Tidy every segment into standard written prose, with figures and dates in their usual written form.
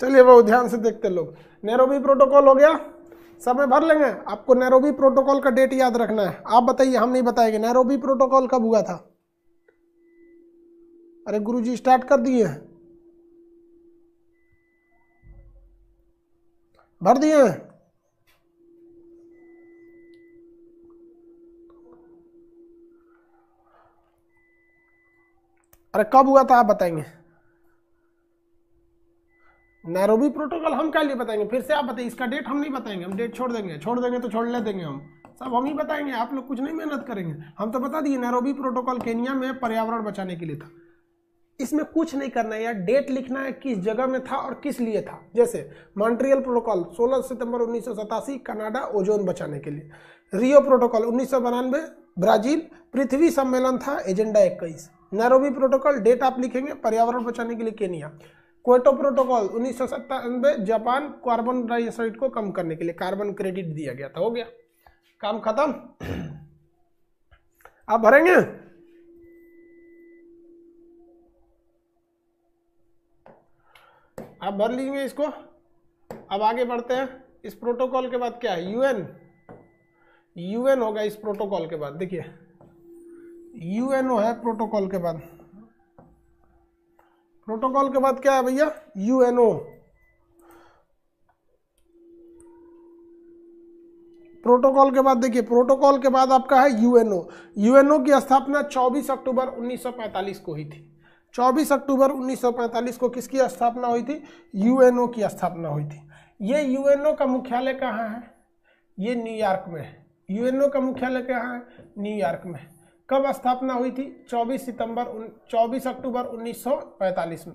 चलिए वो ध्यान से देखते लोग। नैरोबी प्रोटोकॉल हो गया, समय भर लेंगे। आपको नैरोबी प्रोटोकॉल का डेट याद रखना है। आप बताइए, हम नहीं बताएंगे। नैरोबी प्रोटोकॉल कब हुआ था? अरे गुरुजी स्टार्ट कर दिए हैं, भर दिए हैं। अरे कब हुआ था आप बताएंगे? नैरोबी प्रोटोकॉल हम क्या लिए बताएंगे? फिर से आप बताइए। इसका डेट हम नहीं बताएंगे, हम डेट छोड़ देंगे। छोड़ देंगे तो छोड़ ले देंगे, हम सब हम ही बताएंगे। आप लोग कुछ नहीं मेहनत करेंगे। हम तो बता दिए नैरोबी प्रोटोकॉल केन्या में पर्यावरण बचाने के लिए था। इसमें कुछ नहीं करना है यार, डेट लिखना है किस जगह में था और किस लिए था। जैसे मॉन्ट्रियल प्रोटोकॉल 16 सितंबर 1987 कनाडा, ओजोन बचाने के लिए। रियो प्रोटोकॉल 1992 ब्राजील, पृथ्वी सम्मेलन था, एजेंडा 21। नैरोबी प्रोटोकॉल डेट आप लिखेंगे, पर्यावरण बचाने के लिए Kenya. Kyoto protocol 1997 Japan, carbon dioxide को कम करने के लिए कार्बन क्रेडिट दिया गया था। हो गया काम खत्म। आप भरेंगे? आप भर लेंगे इसको। अब आगे बढ़ते हैं। इस प्रोटोकॉल के बाद क्या है? यूएन होगा इस प्रोटोकॉल के बाद। देखिए यूएनओ है प्रोटोकॉल के बाद। प्रोटोकॉल के बाद क्या है भैया? यूएनओ। प्रोटोकॉल के बाद देखिए, प्रोटोकॉल के बाद आपका है यूएनओ। यूएनओ की स्थापना 24 अक्टूबर 1945 को हुई थी। 24 अक्टूबर 1945 को किसकी स्थापना हुई थी? यूएनओ की स्थापना हुई थी। ये यूएनओ का मुख्यालय कहाँ है? ये न्यूयॉर्क में है। यूएनओ का मुख्यालय कहाँ है? न्यूयॉर्क में। कब स्थापना हुई थी? 24 अक्टूबर 1945 में।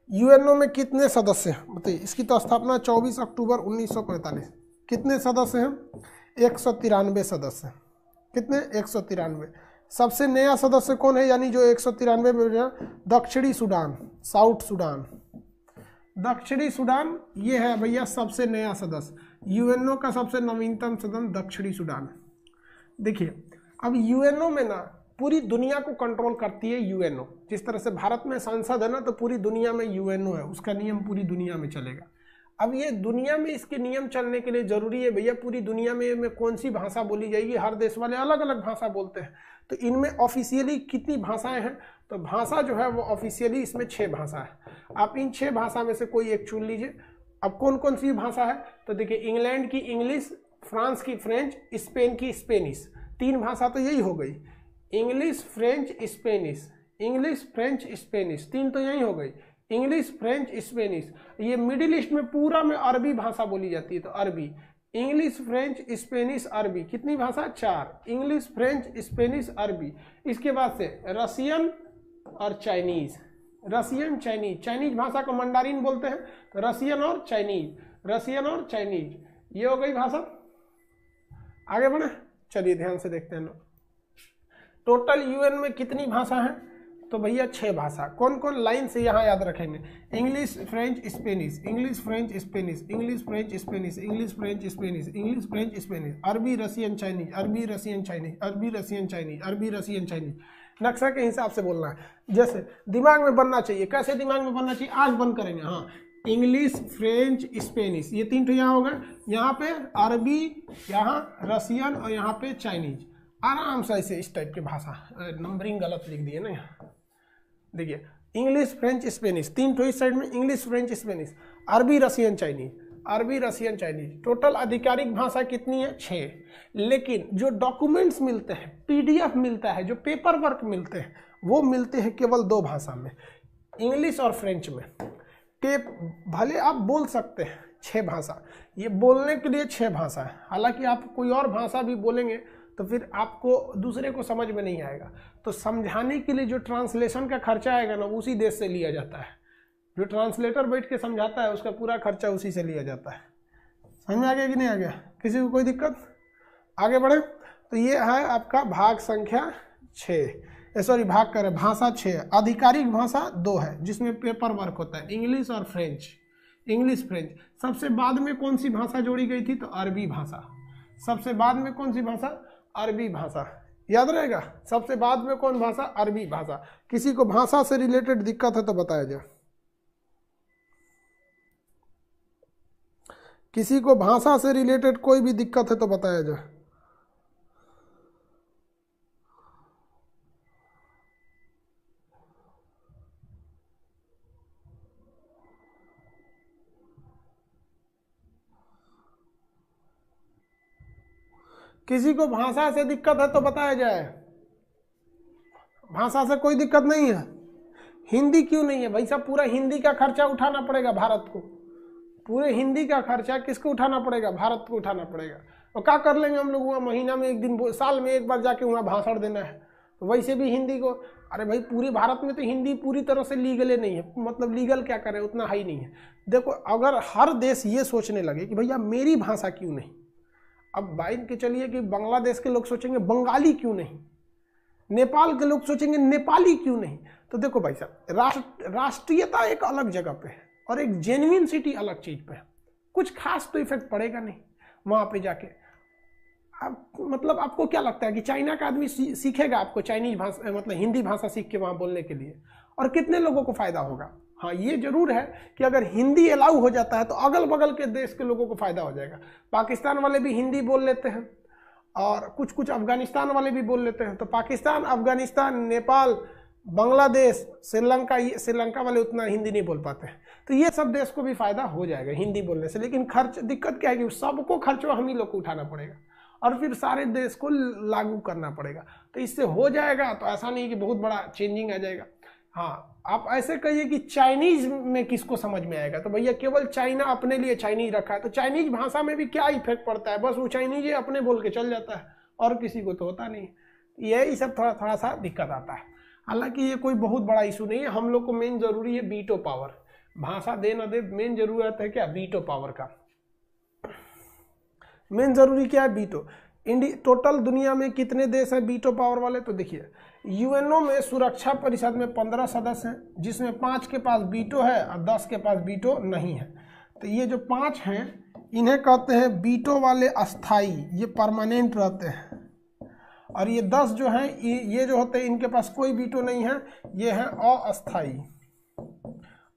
यूएनओ में कितने सदस्य हैं बताइए? इसकी तो स्थापना 24 अक्टूबर 1945। कितने सदस्य हैं? 193 सदस्य। कितने? 193। सबसे नया सदस्य कौन है, यानी जो 193 में? दक्षिणी सूडान, साउथ सूडान। दक्षिणी सूडान ये है भैया सबसे नया सदस्य। यूएनओ का सबसे नवीनतम सदस्य दक्षिणी सूडान। देखिए अब यूएनओ में ना पूरी दुनिया को कंट्रोल करती है यूएनओ। जिस तरह से भारत में संसद है ना, तो पूरी दुनिया में यूएनओ है, उसका नियम पूरी दुनिया में चलेगा। अब ये दुनिया में इसके नियम चलने के लिए जरूरी है भैया पूरी दुनिया में कौन सी भाषा बोली जाएगी। हर देश वाले अलग अलग भाषा बोलते हैं, तो इनमें ऑफिशियली कितनी भाषाएं हैं? तो भाषा जो है वो ऑफिशियली इसमें 6 भाषा है। आप इन 6 भाषा में से कोई एक चुन लीजिए। अब कौन कौन सी भाषा है? तो देखिए इंग्लैंड की इंग्लिश, फ्रांस की फ्रेंच, स्पेन की स्पेनिश। 3 भाषा तो यही हो गई, English French Spanish. English French Spanish 3 तो यही हो गई, इंग्लिश फ्रेंच स्पेनिश। ये मिडिल ईस्ट में पूरा में अरबी भाषा बोली जाती है, तो अरबी। इंग्लिश फ्रेंच स्पेनिश अरबी। कितनी भाषा? 4। इंग्लिश फ्रेंच स्पेनिश अरबी। इसके बाद से रसियन और चाइनीज। रसियन चाइनीज, चाइनीज भाषा को मंडारिन बोलते हैं, तो रसियन और चाइनीज, रसियन और चाइनीज ये हो गई भाषा। आगे बढ़े, चलिए ध्यान से देखते हैं लोग। टोटल यूएन में कितनी भाषा है? तो भैया 6 भाषा। कौन कौन? लाइन से यहाँ याद रखेंगे। English French Spanish, English French Spanish, English French Spanish, English French Spanish, English French Spanish, अरबी रसियन चाइनीज, अरबी रसियन चाइनीज, अरबी रसियन चाइनीज, अरबी रसियन चाइनीज। नक्शा के हिसाब से बोलना है, जैसे दिमाग में बनना चाहिए। कैसे दिमाग में बनना चाहिए? आज बंद करेंगे। हाँ, इंग्लिश फ्रेंच स्पेनिश ये 3 तो यहाँ हो गए। यहाँ पे अरबी, यहाँ रसियन और यहाँ पे चाइनीज। आराम से ऐसे इस टाइप की भाषा। नंबरिंग गलत लिख दिए ना यहाँ। देखिए इंग्लिश फ्रेंच स्पेनिश 3 तो इस साइड में, इंग्लिश फ्रेंच स्पेनिश, अरबी रसियन चाइनीज, अरबी रसियन चाइनीज। टोटल आधिकारिक भाषा कितनी है? 6। लेकिन जो डॉक्यूमेंट्स मिलते हैं, पीडीएफ मिलता है, जो पेपर वर्क मिलते हैं, वो मिलते हैं केवल 2 भाषा में, इंग्लिश और फ्रेंच में। टेप भले आप बोल सकते हैं 6 भाषा, ये बोलने के लिए 6 भाषा है। हालांकि आप कोई और भाषा भी बोलेंगे तो फिर आपको दूसरे को समझ में नहीं आएगा। तो समझाने के लिए जो ट्रांसलेशन का खर्चा आएगा ना, उसी देश से लिया जाता है। जो ट्रांसलेटर बैठ के समझाता है उसका पूरा खर्चा उसी से लिया जाता है। समझ में आ गया कि नहीं आ गया? किसी को कोई दिक्कत? आगे बढ़े। तो ये है आपका भाग संख्या 6, सॉरी भाग कर भाषा 6। आधिकारिक भाषा 2 है जिसमें पेपर वर्क होता है, इंग्लिश और फ्रेंच। English French. सबसे बाद में कौन सी भाषा जोड़ी गई थी? तो अरबी भाषा। सबसे बाद में कौन सी भाषा? अरबी भाषा। याद रहेगा, सबसे बाद में कौन भाषा? अरबी भाषा। किसी को भाषा से रिलेटेड दिक्कत है तो बताया जाए। किसी को भाषा से रिलेटेड कोई भी दिक्कत है तो बताया जाए। किसी को भाषा से दिक्कत है तो बताया जाए। भाषा से कोई दिक्कत नहीं है। हिंदी क्यों नहीं है भाई साहब? पूरा हिंदी का खर्चा उठाना पड़ेगा भारत को। पूरे हिंदी का खर्चा किसको उठाना पड़ेगा? भारत को उठाना पड़ेगा। और क्या कर लेंगे हम लोग? वहाँ महीना में एक दिन, साल में एक बार जाके वहाँ भाषण देना है। तो वैसे भी हिंदी को, अरे भाई पूरे भारत में तो हिंदी पूरी तरह से लीगल नहीं है। मतलब लीगल क्या करें, उतना हाई नहीं है। देखो अगर हर देश ये सोचने लगे कि भैया मेरी भाषा क्यों नहीं, अब मान के चलिए कि बांग्लादेश के लोग सोचेंगे बंगाली क्यों नहीं, नेपाल के लोग सोचेंगे नेपाली क्यों नहीं। तो देखो भाई साहब, राष्ट्रीयता एक अलग जगह पे है और एक जेन्युइन सिटी अलग चीज पे है। कुछ खास तो इफेक्ट पड़ेगा नहीं वहां पे जाके। अब मतलब आपको क्या लगता है कि चाइना का आदमी सीखेगा आपको चाइनीज भाषा, मतलब हिंदी भाषा सीख के वहां बोलने के लिए? और कितने लोगों को फायदा होगा? हाँ ये जरूर है कि अगर हिंदी अलाउ हो जाता है तो अगल बगल के देश के लोगों को फायदा हो जाएगा। पाकिस्तान वाले भी हिंदी बोल लेते हैं और कुछ कुछ अफगानिस्तान वाले भी बोल लेते हैं। तो पाकिस्तान, अफगानिस्तान, नेपाल, बांग्लादेश, श्रीलंका वाले उतना हिंदी नहीं बोल पाते हैं। तो ये सब देश को भी फायदा हो जाएगा हिंदी बोलने से। लेकिन खर्च, दिक्कत क्या है कि सबको खर्च हम ही लोग को उठाना पड़ेगा और फिर सारे देश को लागू करना पड़ेगा। तो इससे हो जाएगा तो ऐसा नहीं कि बहुत बड़ा चेंजिंग आ जाएगा। हाँ आप ऐसे कहिए कि चाइनीज में किसको समझ में आएगा? तो भैया केवल चाइना अपने लिए चाइनीज रखा है, तो चाइनीज भाषा में भी क्या इफेक्ट पड़ता है? बस वो चाइनीज अपने बोल के चल जाता है और किसी को तो होता नहीं। यही सब थोड़ा थोड़ा सा दिक्कत आता है। हालांकि ये कोई बहुत बड़ा इशू नहीं है। हम लोग को मेन जरूरी है वीटो पावर। भाषा दे न दे, मेन जरूरत है क्या? वीटो पावर का। मेन जरूरी क्या है? वीटो। टोटल दुनिया में कितने देश हैं वीटो पावर वाले? तो देखिए यूएनओ में सुरक्षा परिषद में 15 सदस्य हैं, जिसमें 5 के पास वीटो है और 10 के पास वीटो नहीं है। तो ये जो 5 हैं इन्हें कहते हैं वीटो वाले अस्थाई, ये परमानेंट रहते हैं। और ये 10 जो हैं ये जो होते हैं इनके पास कोई वीटो नहीं है, ये है अस्थाई।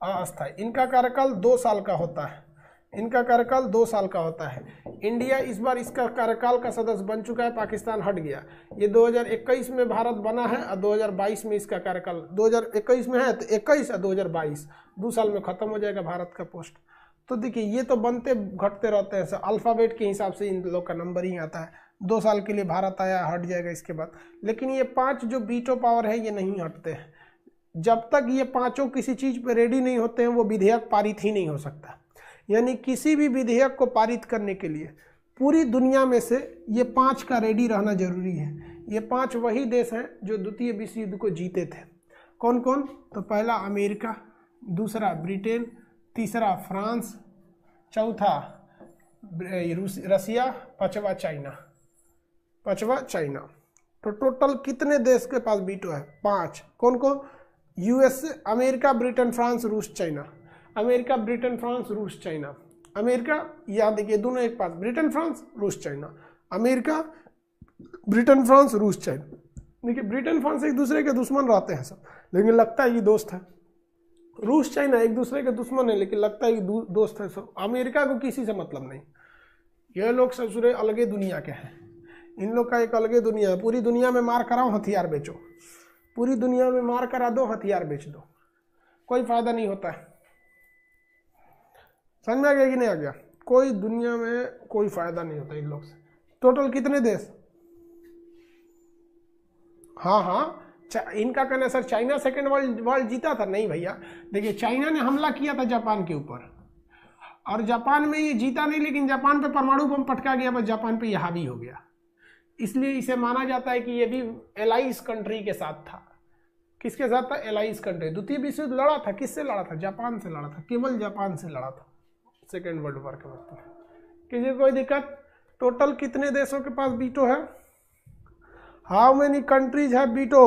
अस्थाई, इनका कार्यकाल 2 साल का होता है। इनका कार्यकाल 2 साल का होता है। इंडिया इस बार इसका कार्यकाल का सदस्य बन चुका है, पाकिस्तान हट गया। ये 2021 में भारत बना है और 2022 में इसका कार्यकाल, 2021 में है तो 21 और 2022 2 साल में खत्म हो जाएगा भारत का पोस्ट। तो देखिए ये तो बनते घटते रहते हैं, अल्फ़ाबेट के हिसाब से इन लोग का नंबर ही आता है। 2 साल के लिए भारत आया, हट जाएगा इसके बाद। लेकिन ये 5 जो वीटो पावर है ये नहीं हटते हैं। जब तक ये 5 किसी चीज़ पर रेडी नहीं होते हैं वो विधेयक पारित ही नहीं हो सकता। यानी किसी भी विधेयक को पारित करने के लिए पूरी दुनिया में से ये 5 का रेडी रहना जरूरी है। ये 5 वही देश हैं जो द्वितीय विश्व युद्ध को जीते थे। कौन कौन? तो पहला अमेरिका, दूसरा ब्रिटेन, तीसरा फ्रांस, चौथा रसिया, पांचवा चाइना। तो टोटल कितने देश के पास वीटो है? 5। कौन कौन? यूएसए, अमेरिका, ब्रिटेन, फ्रांस, रूस, चाइना। अमेरिका, ब्रिटेन, फ्रांस, रूस, चाइना। अमेरिका, यहाँ देखिए दोनों एक पास, ब्रिटेन, फ्रांस, रूस, चाइना। अमेरिका, ब्रिटेन, फ्रांस, रूस, चाइना। देखिए ब्रिटेन फ्रांस एक दूसरे के दुश्मन रहते हैं सब, लेकिन लगता है ये दोस्त है। रूस चाइना एक दूसरे के दुश्मन है लेकिन लगता है कि दोस्त है सब। अमेरिका को किसी से मतलब नहीं। ये लोग ससुरे अलगे दुनिया के हैं। इन लोग का एक अलगे दुनिया है। पूरी दुनिया में मार कराओ, हथियार बेचो। पूरी दुनिया में मार करा दो, हथियार बेच दो, कोई फायदा नहीं होता है। समझ में आ गया कि नहीं आ गया? कोई दुनिया में कोई फायदा नहीं होता इन लोग से। टोटल कितने देश? हाँ, इनका कहना सर चाइना सेकेंड वर्ल्ड जीता था। नहीं भैया, देखिए चाइना ने हमला किया था जापान के ऊपर और जापान में ये जीता नहीं, लेकिन जापान पे परमाणु बम पटका गया, बस जापान पे ये हावी हो गया। इसलिए इसे माना जाता है कि ये भी एलाइज कंट्री के साथ था। किसके साथ था? Allies country. द्वितीय विश्व युद्ध लड़ा था, किससे लड़ा था? जापान से लड़ा था, केवल जापान से लड़ा था सेकेंड वर्ल्ड वॉर के वक्त। किसी कोई दिक्कत? टोटल कितने देशों के पास वीटो है? How many countries have veto?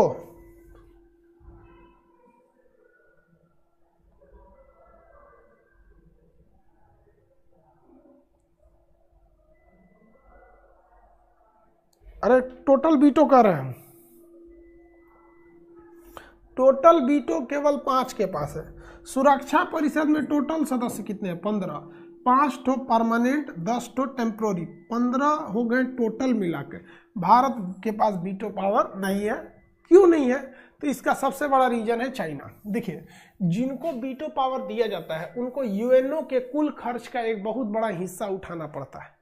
अरे टोटल वीटो कर रहे हैं। टोटल वीटो केवल 5 के पास है। सुरक्षा परिषद में टोटल सदस्य कितने हैं? 15। 5 ठो परमानेंट, 10 ठो टेम्प्रोरी, 15 हो गए टोटल मिला के। भारत के पास वीटो पावर नहीं है। क्यों नहीं है? तो इसका सबसे बड़ा रीजन है चाइना। देखिए, जिनको वीटो पावर दिया जाता है उनको यूएनओ के कुल खर्च का एक बहुत बड़ा हिस्सा उठाना पड़ता है।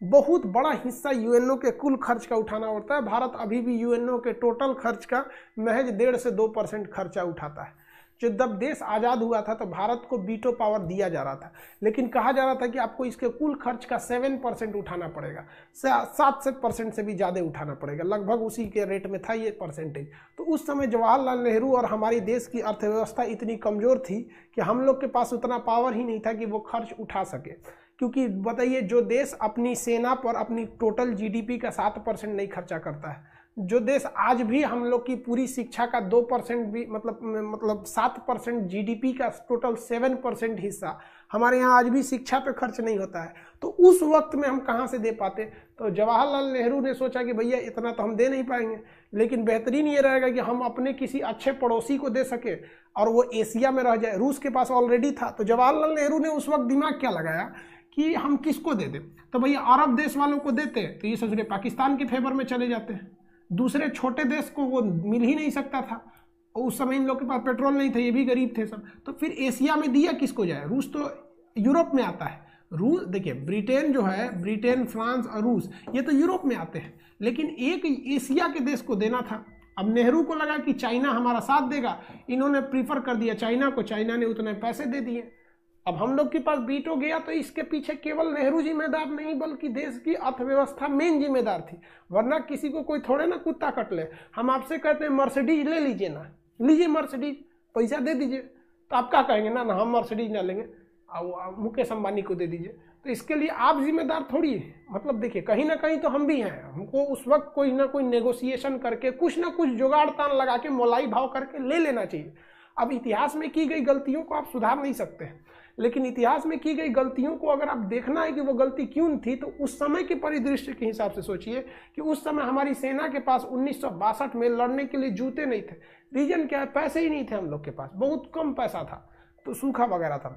बहुत बड़ा हिस्सा यूएनओ के कुल खर्च का उठाना पड़ता है। भारत अभी भी यूएनओ के टोटल खर्च का महज 1.5 से 2% खर्चा उठाता है। जब देश आज़ाद हुआ था तो भारत को वीटो पावर दिया जा रहा था, लेकिन कहा जा रहा था कि आपको इसके कुल खर्च का 7% उठाना पड़ेगा, 7% से भी ज़्यादा उठाना पड़ेगा। लगभग उसी के रेट में था ये परसेंटेज। तो उस समय जवाहरलाल नेहरू और हमारी देश की अर्थव्यवस्था इतनी कमज़ोर थी कि हम लोग के पास उतना पावर ही नहीं था कि वो खर्च उठा सके। क्योंकि बताइए, जो देश अपनी सेना पर अपनी टोटल जीडीपी का 7% नहीं खर्चा करता है, जो देश आज भी हम लोग की पूरी शिक्षा का 2% भी मतलब 7% जीडीपी का टोटल 7% हिस्सा हमारे यहाँ आज भी शिक्षा पे खर्च नहीं होता है, तो उस वक्त में हम कहाँ से दे पाते? तो जवाहरलाल नेहरू ने सोचा कि भैया इतना तो हम दे नहीं पाएंगे, लेकिन बेहतरीन ये रहेगा कि हम अपने किसी अच्छे पड़ोसी को दे सके और वो एशिया में रह जाए। रूस के पास ऑलरेडी था, तो जवाहरलाल नेहरू ने उस वक्त दिमाग क्या लगाया कि हम किसको दे दें? तो भैया अरब देश वालों को देते तो ये सोच रहे पाकिस्तान के फेवर में चले जाते हैं। दूसरे छोटे देश को वो मिल ही नहीं सकता था, और उस समय इन लोग के पास पेट्रोल नहीं था, ये भी गरीब थे सब। तो फिर एशिया में दिया किसको जाए? रूस तो यूरोप में आता है। रूस देखिए, ब्रिटेन जो है, ब्रिटेन, फ्रांस और रूस, ये तो यूरोप में आते हैं, लेकिन एक एशिया के देश को देना था। अब नेहरू को लगा कि चाइना हमारा साथ देगा, इन्होंने प्रीफर कर दिया चाइना को, चाइना ने उतने पैसे दे दिए। अब हम लोग के पास वीटो गया, तो इसके पीछे केवल नेहरू जिम्मेदार नहीं बल्कि देश की अर्थव्यवस्था मेन जिम्मेदार थी। वरना किसी को कोई थोड़े ना कुत्ता कट ले। हम आपसे कहते हैं मर्सिडीज ले लीजिए ना, लीजिए मर्सिडीज, पैसा दे दीजिए, तो आप क्या कहेंगे? ना हम मर्सिडीज ना लेंगे, मुकेश अंबानी को दे दीजिए। तो इसके लिए आप जिम्मेदार थोड़ी है। मतलब देखिए, कहीं ना कहीं तो हम भी हैं। हमको उस वक्त कोई ना कोई नेगोशिएशन करके, कुछ ना कुछ जुगाड़ तान लगा के, मोलाई भाव करके ले लेना चाहिए। अब इतिहास में की गई गलतियों को आप सुधार नहीं सकते हैं, लेकिन इतिहास में की गई गलतियों को अगर आप देखना है कि वो गलती क्यों थी, तो उस समय के परिदृश्य के हिसाब से सोचिए कि उस समय हमारी सेना के पास 1962 में लड़ने के लिए जूते नहीं थे। रीजन क्या है? पैसे ही नहीं थे हम लोग के पास, बहुत कम पैसा था, तो सूखा वगैरह था,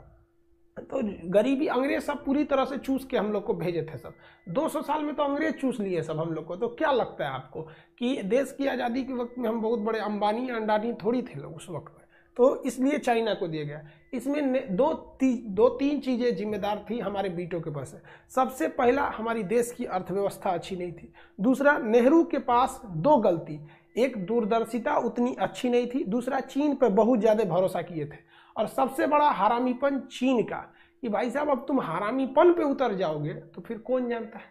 तो गरीबी अंग्रेज सब पूरी तरह से चूस के हम लोग को भेजे थे सब। 200 साल में तो अंग्रेज चूस लिए सब हम लोग को। तो क्या लगता है आपको कि देश की आज़ादी के वक्त में हम बहुत बड़े अंबानी अंडानी थोड़ी थे लोग उस वक्त में? तो इसलिए चाइना को दिया गया। इसमें दो तीन चीज़ें जिम्मेदार थी हमारे वीटो के पास। सबसे पहला, हमारी देश की अर्थव्यवस्था अच्छी नहीं थी। दूसरा, नेहरू के पास 2 गलती, एक दूरदर्शिता उतनी अच्छी नहीं थी, दूसरा चीन पर बहुत ज़्यादा भरोसा किए थे, और सबसे बड़ा हरामीपन चीन का, कि भाई साहब अब तुम हरामीपन पे उतर जाओगे तो फिर कौन जानता है,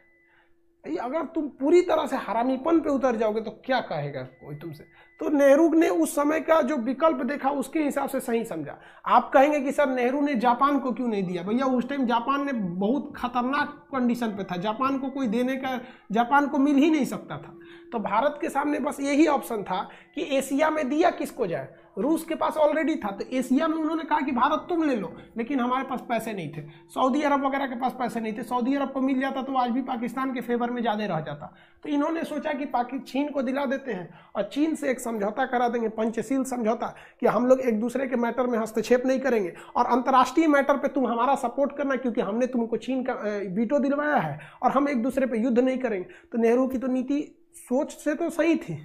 अगर तुम पूरी तरह से हरामीपन पे उतर जाओगे तो क्या कहेगा कोई तुमसे। तो नेहरू ने उस समय का जो विकल्प देखा उसके हिसाब से सही समझा। आप कहेंगे कि सर नेहरू ने जापान को क्यों नहीं दिया? भैया उस टाइम जापान ने बहुत खतरनाक कंडीशन पे था, जापान को कोई देने का, जापान को मिल ही नहीं सकता था। तो भारत के सामने बस यही ऑप्शन था कि एशिया में दिया किसको जाए। रूस के पास ऑलरेडी था, तो एशिया में उन्होंने कहा कि भारत तुम ले लो, लेकिन हमारे पास पैसे नहीं थे। सऊदी अरब वगैरह के पास पैसे नहीं थे, सऊदी अरब को मिल जाता तो आज भी पाकिस्तान के फेवर में ज़्यादा रह जाता। तो इन्होंने सोचा कि चीन को दिला देते हैं और चीन से एक समझौता करा देंगे, पंचशील समझौता, कि हम लोग एक दूसरे के मैटर में हस्तक्षेप नहीं करेंगे और अंतर्राष्ट्रीय मैटर पे तुम हमारा सपोर्ट करना, क्योंकि हमने तुमको चीन का वीटो दिलवाया है, और हम एक दूसरे पे युद्ध नहीं करेंगे। तो नेहरू की तो नीति सोच से तो सही थी,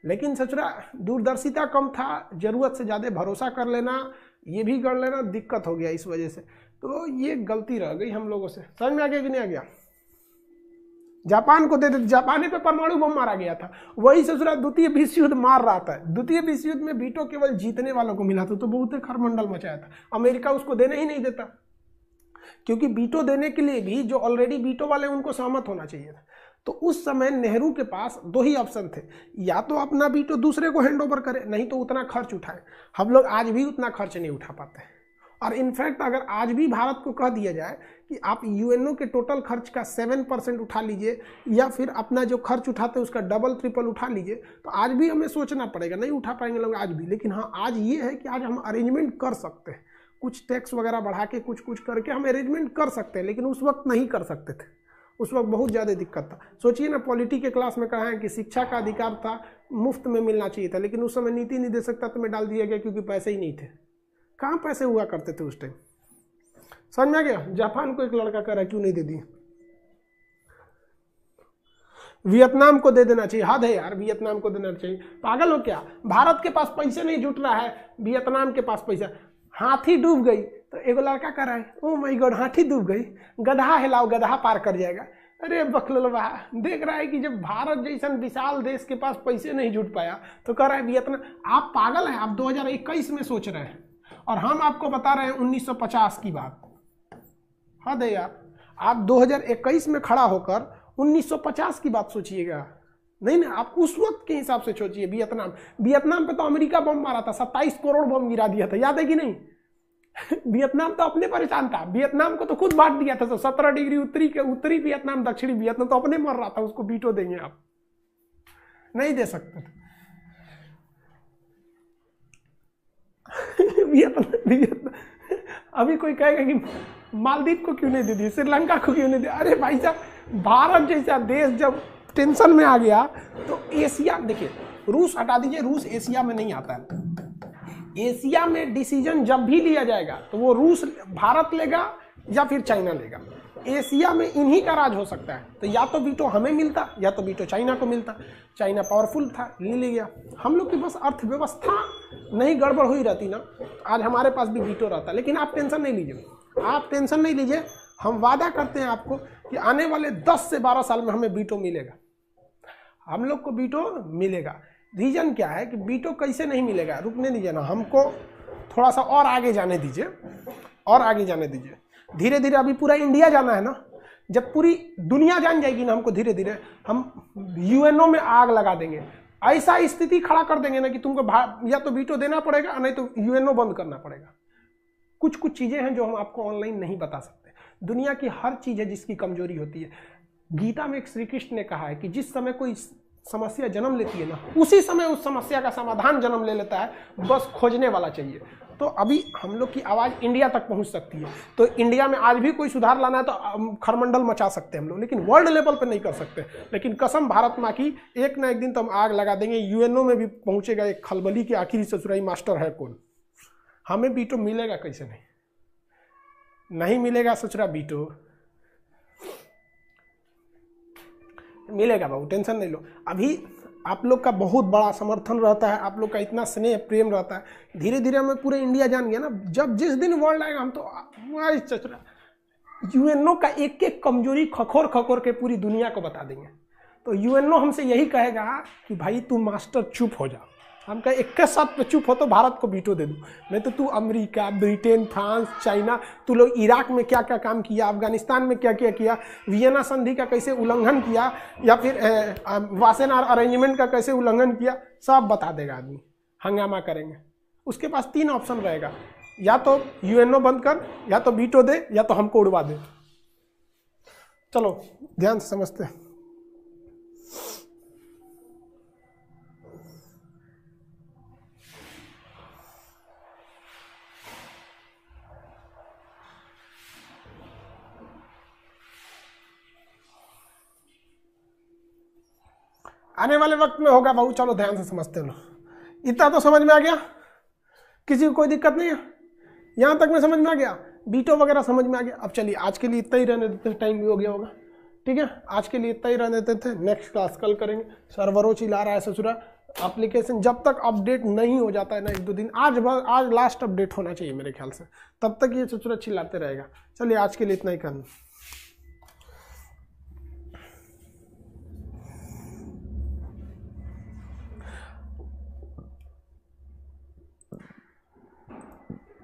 लेकिन सचरा दूरदर्शिता कम था, जरूरत से ज़्यादा भरोसा कर लेना, ये भी कर लेना, दिक्कत हो गया इस वजह से। तो ये गलती रह गई हम लोगों से। समझ में आ गया कि नहीं आ गया? जापान को दे देते, जापान पे परमाणु बम मारा गया था, वही ससुरा द्वितीय विश्व युद्ध मार रहा था। द्वितीय विश्व युद्ध में वीटो केवल जीतने वालों को मिला था, तो बहुत खरमंडल मचाया था। अमेरिका उसको देने ही नहीं देता, क्योंकि वीटो देने के लिए भी जो ऑलरेडी वीटो वाले उनको सहमत होना चाहिए था। तो उस समय नेहरू के पास 2 ही ऑप्शन थे, या तो अपना वीटो दूसरे को हैंड ओवर करे, नहीं तो उतना खर्च उठाए। हम लोग आज भी उतना खर्च नहीं उठा पाते हैं। और इनफैक्ट अगर आज भी भारत को कह दिया जाए कि आप यूएनओ के टोटल खर्च का 7% उठा लीजिए, या फिर अपना जो खर्च उठाते हैं उसका डबल ट्रिपल उठा लीजिए, तो आज भी हमें सोचना पड़ेगा, नहीं उठा पाएंगे लोग आज भी। लेकिन हाँ, आज ये है कि आज हम अरेंजमेंट कर सकते हैं, कुछ टैक्स वगैरह बढ़ा के कुछ करके हम अरेंजमेंट कर सकते हैं, लेकिन उस वक्त नहीं कर सकते थे। उस वक्त बहुत ज़्यादा दिक्कत था। सोचिए ना, पॉलिटी के क्लास में कहा है कि शिक्षा का अधिकार था, मुफ्त में मिलना चाहिए था, लेकिन उस समय नीति निर्देशक तत्व में डाल दिया गया क्योंकि पैसे ही नहीं थे। कहाँ पैसे हुआ करते थे उस टाइम? समझ में आ गया? जापान को एक लड़का कह रहा है क्यों नहीं दे दिए, वियतनाम को दे देना चाहिए। हद है यार, वियतनाम को देना चाहिए, पागल हो क्या? भारत के पास पैसे नहीं जुट रहा है, वियतनाम के पास पैसा। हाथी डूब गई तो एगो लड़का कह रहा है ओ माय गॉड हाथी डूब गई, गधा हिलाओ गधा पार कर जाएगा। अरे बकलवा, देख रहा है कि जब भारत जैसा विशाल देश के पास पैसे नहीं जुट पाया तो कह रहा है वियतनाम। आप पागल हैं, आप 2021 में सोच रहे हैं और हम आपको बता रहे हैं 1950 की बात। हद है यार, आप 2021 में खड़ा होकर 1950 की बात सोचिएगा। नहीं ना, आप उस वक्त के हिसाब से सोचिए। वियतनाम पे तो अमेरिका बम मारा था, 27 करोड़ बम गिरा दिया था, याद है कि नहीं? वियतनाम तो अपने परेशान था, वियतनाम को तो खुद बांट दिया था। 17 डिग्री उत्तरी वियतनाम, दक्षिणी वियतनाम तो अपने मर रहा था, उसको वीटो देंगे आप? नहीं दे सकते थे। वियतनाम अभी कोई कहेगा कि मालदीव को क्यों नहीं दे दी, श्रीलंका को क्यों नहीं दिया? अरे भाई साहब, भारत जैसा देश जब टेंशन में आ गया तो एशिया, देखिए रूस हटा दीजिए, रूस एशिया में नहीं आता है। एशिया में डिसीजन जब भी लिया जाएगा तो वो रूस, भारत लेगा या फिर चाइना लेगा। एशिया में इन्हीं का राज हो सकता है, तो या तो वीटो हमें मिलता या तो वीटो चाइना को मिलता। चाइना पावरफुल था, ले लिया। हम लोग की बस अर्थव्यवस्था नहीं गड़बड़ हुई रहती ना, आज हमारे पास भी वीटो रहता। लेकिन आप टेंशन नहीं लीजिए, आप टेंशन नहीं लीजिए, हम वादा करते हैं आपको कि आने वाले 10 से 12 साल में हमें वीटो मिलेगा, हम लोग को वीटो मिलेगा। रीजन क्या है कि वीटो कैसे नहीं मिलेगा, रुकने दीजिए ना, हमको थोड़ा सा और आगे जाने दीजिए, और आगे जाने दीजिए। धीरे धीरे अभी पूरा इंडिया जाना है ना, जब पूरी दुनिया जान जाएगी ना हमको, धीरे धीरे हम यूएनओ में आग लगा देंगे। ऐसा स्थिति खड़ा कर देंगे ना कि तुमको या तो वीटो देना पड़ेगा, नहीं तो यूएनओ बंद करना पड़ेगा। कुछ कुछ चीजें हैं जो हम आपको ऑनलाइन नहीं बता सकते। दुनिया की हर चीज है जिसकी कमजोरी होती है। गीता में एक श्री कृष्ण ने कहा है कि जिस समय कोई समस्या जन्म लेती है ना, उसी समय उस समस्या का समाधान जन्म ले लेता है, बस खोजने वाला चाहिए। तो अभी हम लोग की आवाज़ इंडिया तक पहुंच सकती है। तो इंडिया में आज भी कोई सुधार लाना है तो खरमंडल मचा सकते हैं हम लोग, लेकिन वर्ल्ड लेवल पर नहीं कर सकते। लेकिन कसम भारत माँ की, एक ना एक दिन तो हम आग लगा देंगे। यूएनओ में भी पहुंचेगा एक खलबली की आखिरी ससुराई मास्टर है कौन। हमें वीटो मिलेगा कैसे नहीं मिलेगा ससुरा वीटो, मिलेगा बाबू, टेंशन नहीं लो। अभी आप लोग का बहुत बड़ा समर्थन रहता है, आप लोग का इतना स्नेह प्रेम रहता है। धीरे धीरे हमें पूरे इंडिया जान गया ना, जब जिस दिन वर्ल्ड आएगा हम तो यूएनओ का एक एक कमजोरी खखोर खखोर के पूरी दुनिया को बता देंगे। तो यूएनओ हमसे यही कहेगा कि भाई तू मास्टर चुप हो जा। हम कहे एक के साथ पे चुप हो तो भारत को वीटो दे दूँ, नहीं तो तू अमेरिका, ब्रिटेन, फ्रांस, चाइना, तू लोग इराक में क्या क्या काम किया, अफगानिस्तान में क्या क्या किया, वियना संधि का कैसे उल्लंघन किया, या फिर वासेनार अरेंजमेंट का कैसे उल्लंघन किया, सब बता देगा आदमी। हंगामा करेंगे। उसके पास 3 ऑप्शन रहेगा, या तो यूएनओ बंद कर, या तो वीटो दे, या तो हमको उड़वा दे। चलो ध्यान से समझते हैं। आने वाले वक्त में होगा बाबू, चलो ध्यान से समझते लो। इतना तो समझ में आ गया, किसी को कोई दिक्कत नहीं है? यहाँ तक में समझ में आ गया, वीटो वगैरह समझ में आ गया। अब चलिए आज के लिए इतना ही रहने देते, टाइम भी हो गया होगा, ठीक है? आज के लिए इतना ही रहने देते थे, नेक्स्ट क्लास कल करेंगे। सर्वरों चिल्ला रहा है ससुरा, एप्लीकेशन जब तक अपडेट नहीं हो जाता है ना 1-2 दिन, आज लास्ट अपडेट होना चाहिए मेरे ख्याल से, तब तक ये ससुरा चिल्लाते रहेगा। चलिए आज के लिए इतना ही करना।